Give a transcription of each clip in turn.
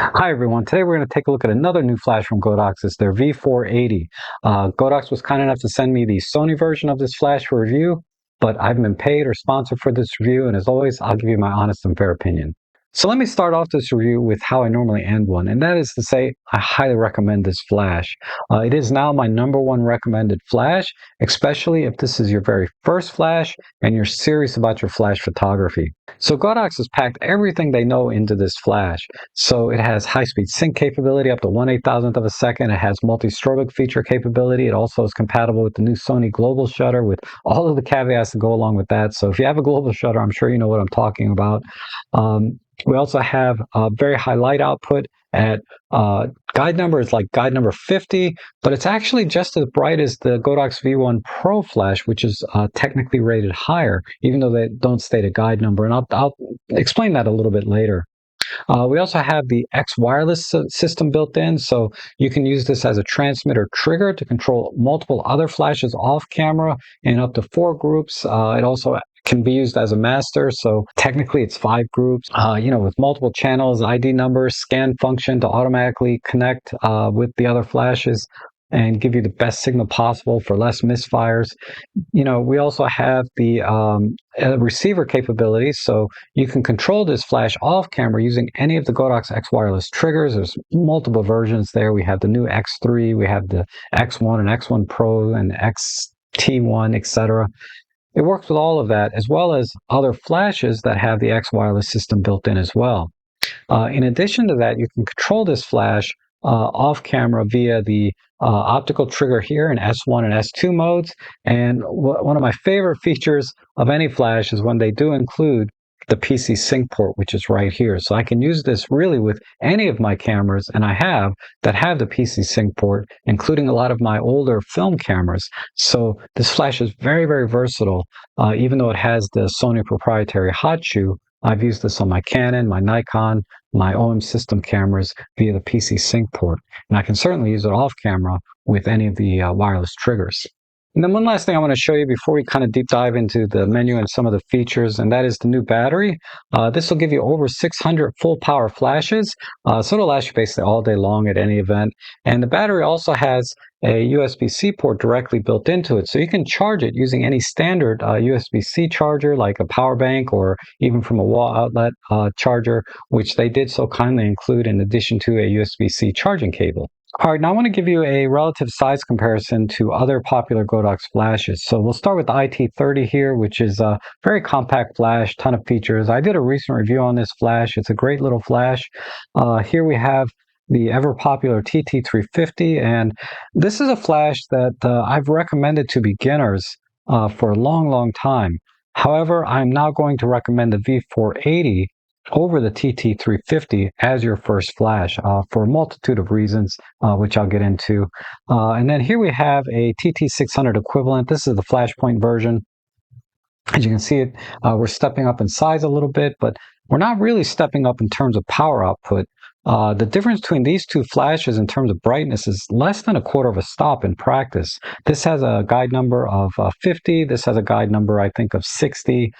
Hi everyone, today we're going to take a look at another new flash from Godox. It's their V480. Godox was kind enough to send me the Sony version of this flash for review, but I haven't been paid or sponsored for this review, and as always, I'll give you my honest and fair opinion. So let me start off this review with how I normally end one, and that is to say I highly recommend this flash. It is now my #1 recommended flash, especially if this is your very first flash and you're serious about your flash photography. So Godox has packed everything they know into this flash. So it has high-speed sync capability up to 1/8000th of a second. It has multi-strobe feature capability. It also is compatible with the new Sony global shutter with all of the caveats that go along with that. So if you have a global shutter, I'm sure you know what I'm talking about. We also have a very high light output at guide number is like guide number 50, but it's actually just as bright as the Godox V1 Pro flash, which is technically rated higher, even though they don't state a guide number. And I'll explain that a little bit later. We also have the X wireless system built in, so you can use this as a transmitter trigger to control multiple other flashes off camera in up to 4 groups. It also can be used as a master, so technically it's 5 groups, with multiple channels, ID numbers, scan function to automatically connect with the other flashes and give you the best signal possible for less misfires. We also have the receiver capabilities, so you can control this flash off camera using any of the Godox X wireless triggers. There's multiple versions there. We have the new X3, we have the X1 and X1 Pro and XT1, etc. It works with all of that, as well as other flashes that have the X wireless system built in as well. In addition to that, you can control this flash off camera via the optical trigger here in S1 and S2 modes. And one of my favorite features of any flash is when they do include the PC sync port, which is right here. So I can use this really with any of my cameras, and I have, that have the PC sync port, including a lot of my older film cameras. So this flash is very, very versatile, even though it has the Sony proprietary hot shoe. I've used this on my Canon, my Nikon, my OM system cameras via the PC sync port. And I can certainly use it off camera with any of the wireless triggers. And then one last thing I want to show you before we kind of deep dive into the menu and some of the features, and that is the new battery. This will give you over 600 full power flashes, so it'll last you basically all day long at any event. And the battery also has a USB-C port directly built into it, so you can charge it using any standard USB-C charger like a power bank or even from a wall outlet charger, which they did so kindly include in addition to a USB-C charging cable. All right, now I want to give you a relative size comparison to other popular Godox flashes. So we'll start with the IT30 here, which is a very compact flash, ton of features. I did a recent review on this flash. It's a great little flash. Here we have the ever popular TT350, and this is a flash that I've recommended to beginners for a long, long time. However, I'm now going to recommend the V480 over the TT350 as your first flash for a multitude of reasons, which I'll get into. And then here we have a TT600 equivalent. This is the flashpoint version. As you can see, we're stepping up in size a little bit, but we're not really stepping up in terms of power output. The difference between these two flashes in terms of brightness is less than a quarter of a stop in practice. This has a guide number of 50. This has a guide number, I think, of 60.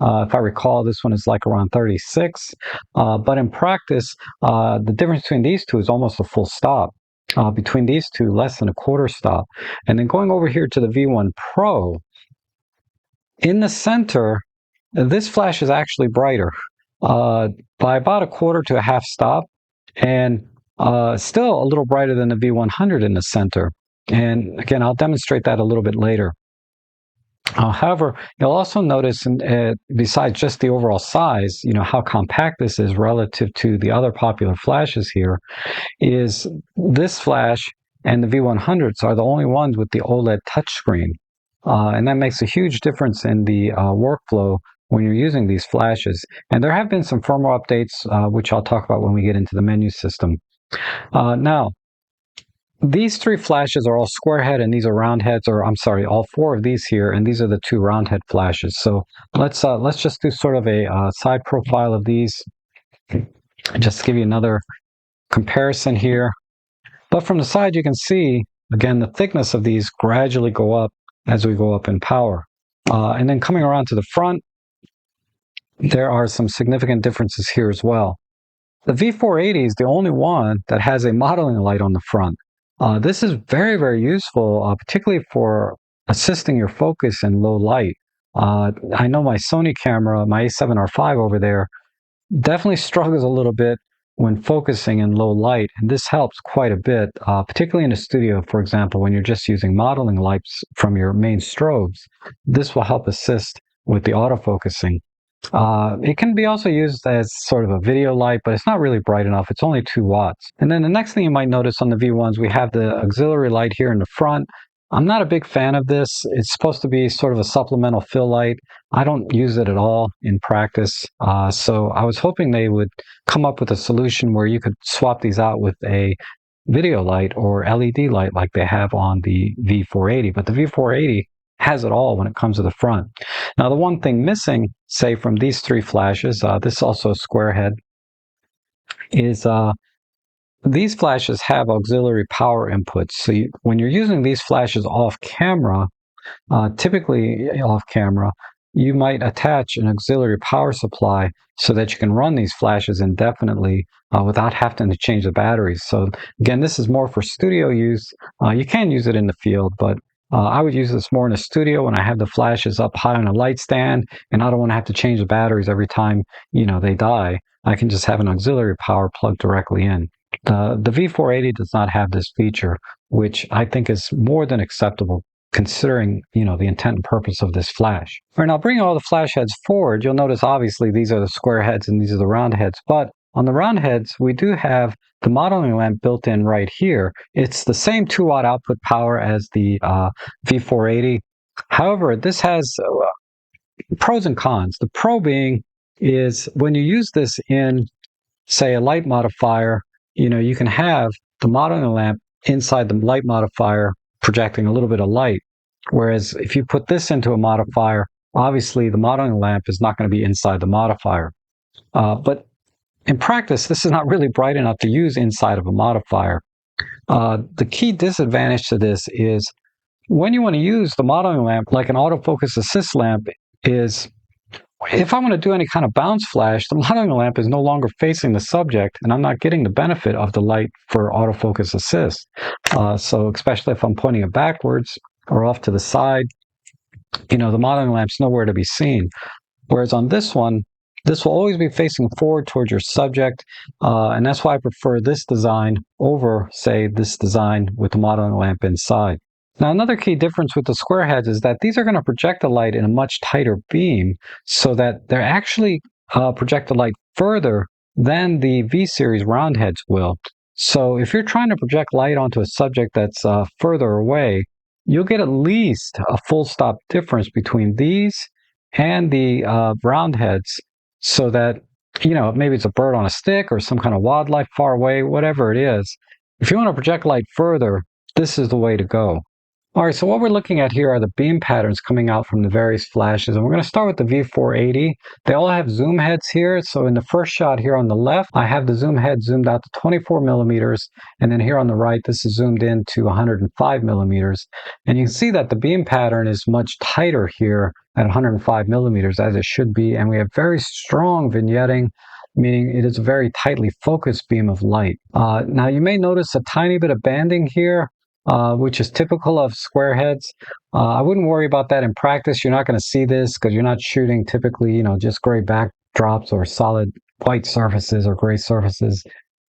If I recall, this one is like around 36. But in practice, the difference between these two is almost a full stop. Between these two, less than a quarter stop. And then going over here to the V1 Pro, in the center, this flash is actually brighter by about a quarter to a half stop, and still a little brighter than the V100 in the center. And again, I'll demonstrate that a little bit later. However, you'll also notice, besides just the overall size, how compact this is relative to the other popular flashes here, is this flash and the V100s are the only ones with the OLED touchscreen. And that makes a huge difference in the workflow when you're using these flashes. And there have been some firmware updates, which I'll talk about when we get into the menu system. Now, these 3 flashes are all square head and these are round heads, or I'm sorry, all 4 of these here, and these are the 2 round head flashes. So let's just do sort of a side profile of these, just to give you another comparison here. But from the side, you can see, again, the thickness of these gradually go up as we go up in power. And then coming around to the front, there are some significant differences here as well. The V480 is the only one that has a modeling light on the front. This is very, very useful, particularly for assisting your focus in low light. I know my Sony camera, my A7R5 over there, definitely struggles a little bit when focusing in low light, and this helps quite a bit, particularly in a studio, for example, when you're just using modeling lights from your main strobes. This will help assist with the autofocusing. It can be also used as sort of a video light, but it's not really bright enough. It's only 2 watts. And then the next thing you might notice on the V1s, we have the auxiliary light here in the front. I'm not a big fan of this. It's supposed to be sort of a supplemental fill light. I don't use it at all in practice. So I was hoping they would come up with a solution where you could swap these out with a video light or LED light like they have on the V480. But the V480 has it all when it comes to the front. Now, the one thing missing, say, from these 3 flashes, this is also a square head, is these flashes have auxiliary power inputs. So when you're using these flashes off camera, typically off camera, you might attach an auxiliary power supply so that you can run these flashes indefinitely without having to change the batteries. So again, this is more for studio use. You can use it in the field, but I would use this more in a studio when I have the flashes up high on a light stand and I don't want to have to change the batteries every time, they die. I can just have an auxiliary power plugged directly in. The V480 does not have this feature, which I think is more than acceptable considering, the intent and purpose of this flash. All right, now bringing all the flash heads forward, you'll notice obviously these are the square heads and these are the round heads, but on the round heads, we do have the modeling lamp built in right here. It's the same 2-watt output power as the V480. However, this has pros and cons. The pro being is when you use this in, say, a light modifier, you can have the modeling lamp inside the light modifier projecting a little bit of light. Whereas if you put this into a modifier, obviously the modeling lamp is not going to be inside the modifier. But in practice, this is not really bright enough to use inside of a modifier. The key disadvantage to this is when you want to use the modeling lamp like an autofocus assist lamp is if I want to do any kind of bounce flash, the modeling lamp is no longer facing the subject, and I'm not getting the benefit of the light for autofocus assist. So especially if I'm pointing it backwards or off to the side, the modeling lamp's nowhere to be seen. Whereas on this one, this will always be facing forward towards your subject, and that's why I prefer this design over, say, this design with the modeling lamp inside. Now, another key difference with the square heads is that these are going to project the light in a much tighter beam so that they're actually project the light further than the V-series round heads will. So if you're trying to project light onto a subject that's further away, you'll get at least a full stop difference between these and the round heads so that, maybe it's a bird on a stick or some kind of wildlife far away, whatever it is. If you want to project light further, this is the way to go. All right, so what we're looking at here are the beam patterns coming out from the various flashes, and we're going to start with the V480. They all have zoom heads here, so in the first shot here on the left, I have the zoom head zoomed out to 24 millimeters, and then here on the right, this is zoomed in to 105 millimeters. And you can see that the beam pattern is much tighter here at 105 millimeters, as it should be, and we have very strong vignetting, meaning it is a very tightly focused beam of light. Now, you may notice a tiny bit of banding here, which is typical of square heads. I wouldn't worry about that in practice. You're not going to see this because you're not shooting typically, just gray backdrops or solid white surfaces or gray surfaces.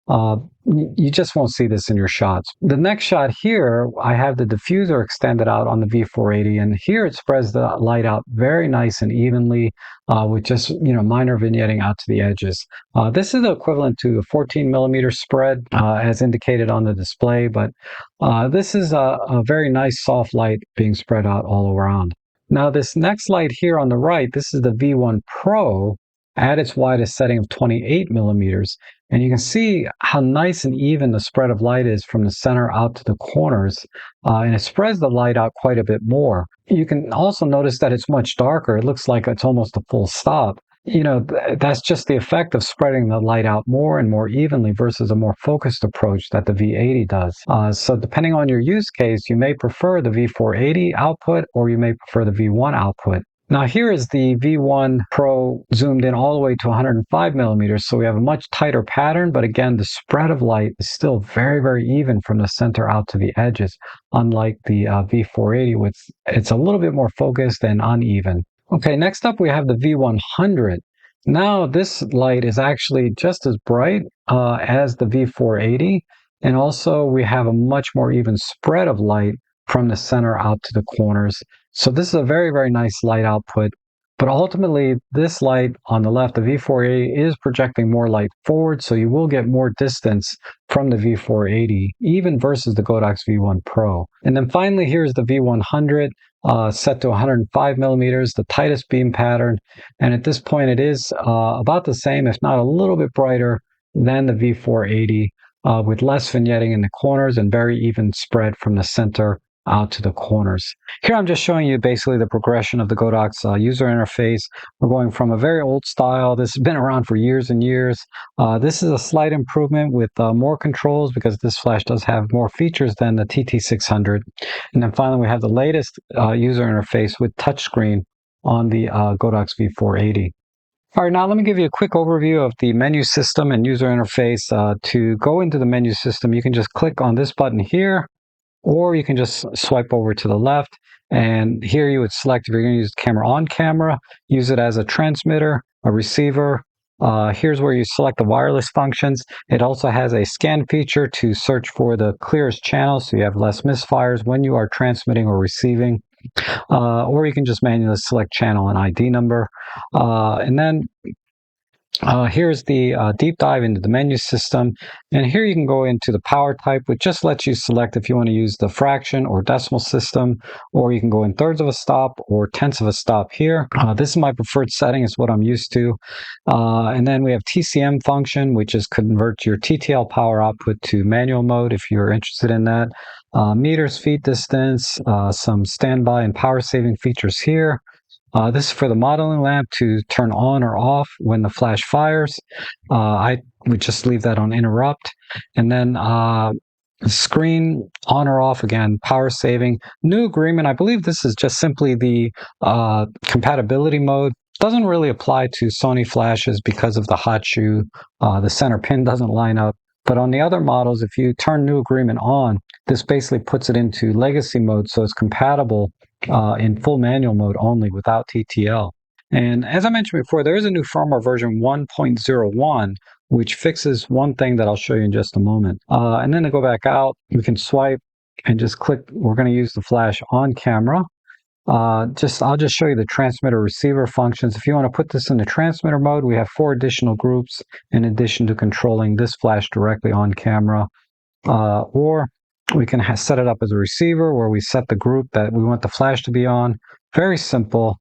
You just won't see this in your shots. The next shot here, I have the diffuser extended out on the V480, and here it spreads the light out very nice and evenly with just minor vignetting out to the edges. This is equivalent to a 14 millimeter spread as indicated on the display, but this is a very nice soft light being spread out all around. Now this next light here on the right, this is the V1 Pro at its widest setting of 28 millimeters. And you can see how nice and even the spread of light is from the center out to the corners, and it spreads the light out quite a bit more. You can also notice that it's much darker. It looks like it's almost a full stop. That's just the effect of spreading the light out more and more evenly versus a more focused approach that the V80 does. So depending on your use case, you may prefer the V480 output or you may prefer the V1 output. Now here is the V1 Pro zoomed in all the way to 105 millimeters, so we have a much tighter pattern, but again, the spread of light is still very, very even from the center out to the edges, unlike the V480, which it's a little bit more focused and uneven. Okay, next up we have the V100. Now this light is actually just as bright as the V480, and also we have a much more even spread of light from the center out to the corners. So this is a very, very nice light output. But ultimately, this light on the left, the V480, is projecting more light forward, so you will get more distance from the V480, even versus the Godox V1 Pro. And then finally, here's the V100, set to 105 millimeters, the tightest beam pattern. And at this point, it is about the same, if not a little bit brighter than the V480, with less vignetting in the corners and very even spread from the center out to the corners. Here I'm just showing you basically the progression of the Godox user interface. We're going from a very old style. This has been around for years and years. This is a slight improvement with more controls because this flash does have more features than the TT600. And then finally we have the latest user interface with touchscreen on the Godox V480. All right, now let me give you a quick overview of the menu system and user interface. To go into the menu system, you can just click on this button here, or you can just swipe over to the left, and here you would select if you're going to use the camera on camera, use it as a transmitter, a receiver. Here's where you select the wireless functions. It also has a scan feature to search for the clearest channel so you have less misfires when you are transmitting or receiving. Or you can just manually select channel and ID number. And then here's the deep dive into the menu system, and here you can go into the power type, which just lets you select if you want to use the fraction or decimal system, or you can go in thirds of a stop or tenths of a stop here. This is my preferred setting, is what I'm used to. And then we have TCM function, which is convert your TTL power output to manual mode if you're interested in that. Meters, feet distance, some standby and power saving features here. This is for the modeling lamp to turn on or off when the flash fires. I would just leave that on interrupt. And then screen on or off, again, power saving. New agreement, I believe this is just simply the compatibility mode. Doesn't really apply to Sony flashes because of the hot shoe. The center pin doesn't line up. But on the other models, if you turn new agreement on, this basically puts it into legacy mode, so it's compatible in full manual mode only without TTL. And as I mentioned before, there is a new firmware version 1.01, which fixes one thing that I'll show you in just a moment. And then to go back out, we can swipe and just click. We're going to use the flash on camera. I'll just show you the transmitter receiver functions. If you want to put this into transmitter mode, we have 4 additional groups in addition to controlling this flash directly on camera. Or we can set it up as a receiver where we set the group that we want the flash to be on. Very simple.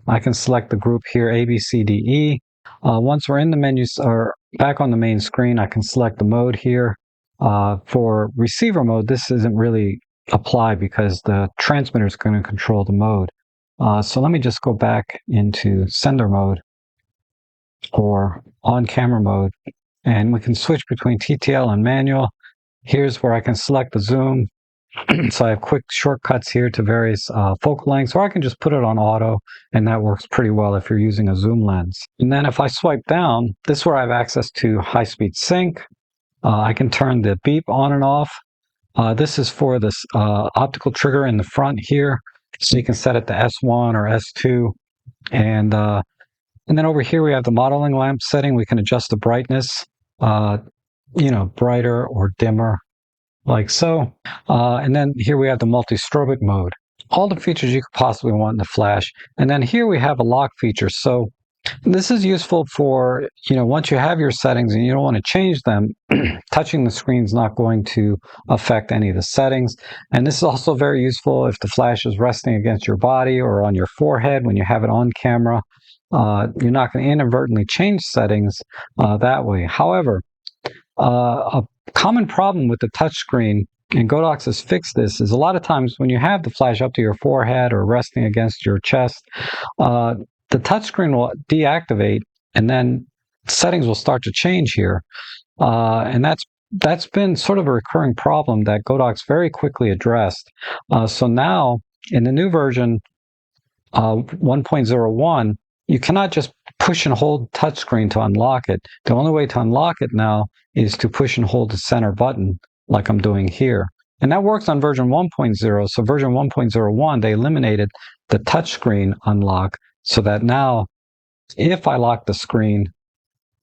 I can select the group here, A, B, C, D, E. Once we're in the menus or back on the main screen, I can select the mode here. For receiver mode, this isn't really apply because the transmitter is going to control the mode. So let me just go back into sender mode or on camera mode, and we can switch between TTL and manual. Here's where I can select the zoom. So I have quick shortcuts here to various focal lengths, or I can just put it on auto, and that works pretty well if you're using a zoom lens. And then if I swipe down, this is where I have access to high-speed sync. I can turn the beep on and off. This is for this optical trigger in the front here, so you can set it to S1 or S2. And then over here we have the modeling lamp setting. We can adjust the brightness, brighter or dimmer, like so. And then here we have the multi-strobic mode. All the features you could possibly want in the flash. And then here we have a lock feature. So this is useful for, once you have your settings and you don't want to change them, touching the screen is not going to affect any of the settings. And this is also very useful if the flash is resting against your body or on your forehead when you have it on camera. You're not going to inadvertently change settings that way. However, a common problem with the touchscreen, and Godox has fixed this, is a lot of times when you have the flash up to your forehead or resting against your chest, the touchscreen will deactivate, and then settings will start to change here. And that's been sort of a recurring problem that Godox very quickly addressed. So now, in the new version, 1.01, you cannot just push and hold touchscreen to unlock it. The only way to unlock it now is to push and hold the center button like I'm doing here. And that works on version 1.0. So version 1.01, they eliminated the touchscreen unlock so that now if I lock the screen,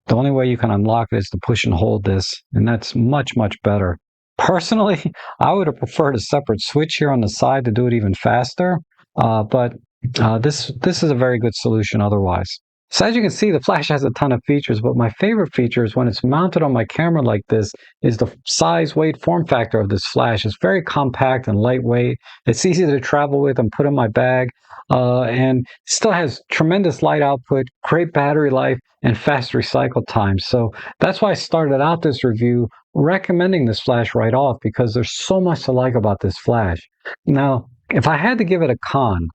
the only way you can unlock it is to push and hold this, and that's much, much better. Personally, I would have preferred a separate switch here on the side to do it even faster, but this is a very good solution otherwise. So as you can see, the flash has a ton of features, but my favorite feature is when it's mounted on my camera like this is the size, weight, form factor of this flash. It's very compact and lightweight. It's easy to travel with and put in my bag, and still has tremendous light output, great battery life, and fast recycle time. So that's why I started out this review recommending this flash right off, because there's so much to like about this flash. Now, if I had to give it a con,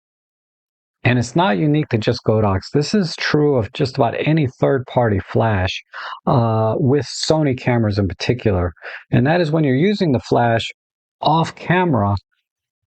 and it's not unique to just Godox, this is true of just about any third-party flash, with Sony cameras in particular, and that is when you're using the flash off camera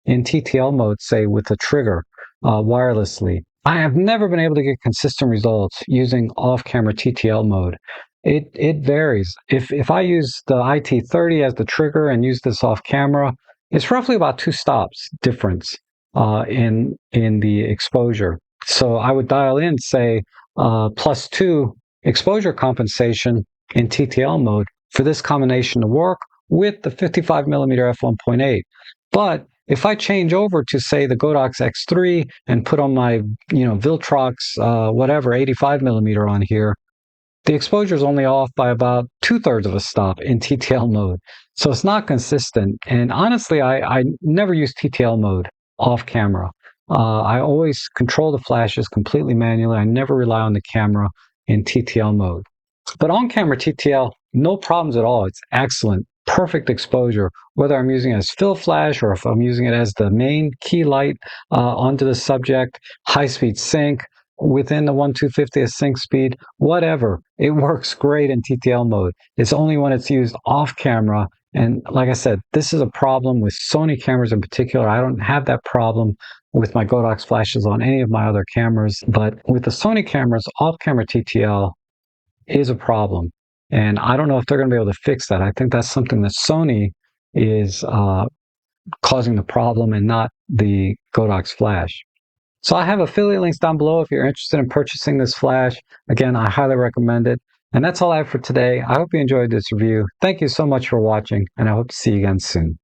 in TTL mode, say with the trigger wirelessly. I have never been able to get consistent results using off-camera TTL mode. It varies. If I use the IT30 as the trigger and use this off camera, it's roughly about 2 stops difference in the exposure. So I would dial in, say, +2 exposure compensation in TTL mode for this combination to work with the 55mm f1.8. But if I change over to, say, the Godox X3 and put on my, Viltrox, whatever, 85mm on here, the exposure is only off by about 2/3 of a stop in TTL mode. So it's not consistent. And honestly, I never use TTL mode off camera. I always control the flashes completely manually. I never rely on the camera in TTL mode. But on camera TTL, no problems at all. It's excellent. Perfect exposure, whether I'm using it as fill flash or if I'm using it as the main key light onto the subject, high-speed sync, within the 1/250th sync speed, whatever. It works great in TTL mode. It's only when it's used off camera. And like I said, this is a problem with Sony cameras in particular. I don't have that problem with my Godox flashes on any of my other cameras. But with the Sony cameras, off camera TTL is a problem. And I don't know if they're going to be able to fix that. I think that's something that Sony is causing the problem and not the Godox flash. So I have affiliate links down below if you're interested in purchasing this flash. Again, I highly recommend it. And that's all I have for today. I hope you enjoyed this review. Thank you so much for watching, and I hope to see you again soon.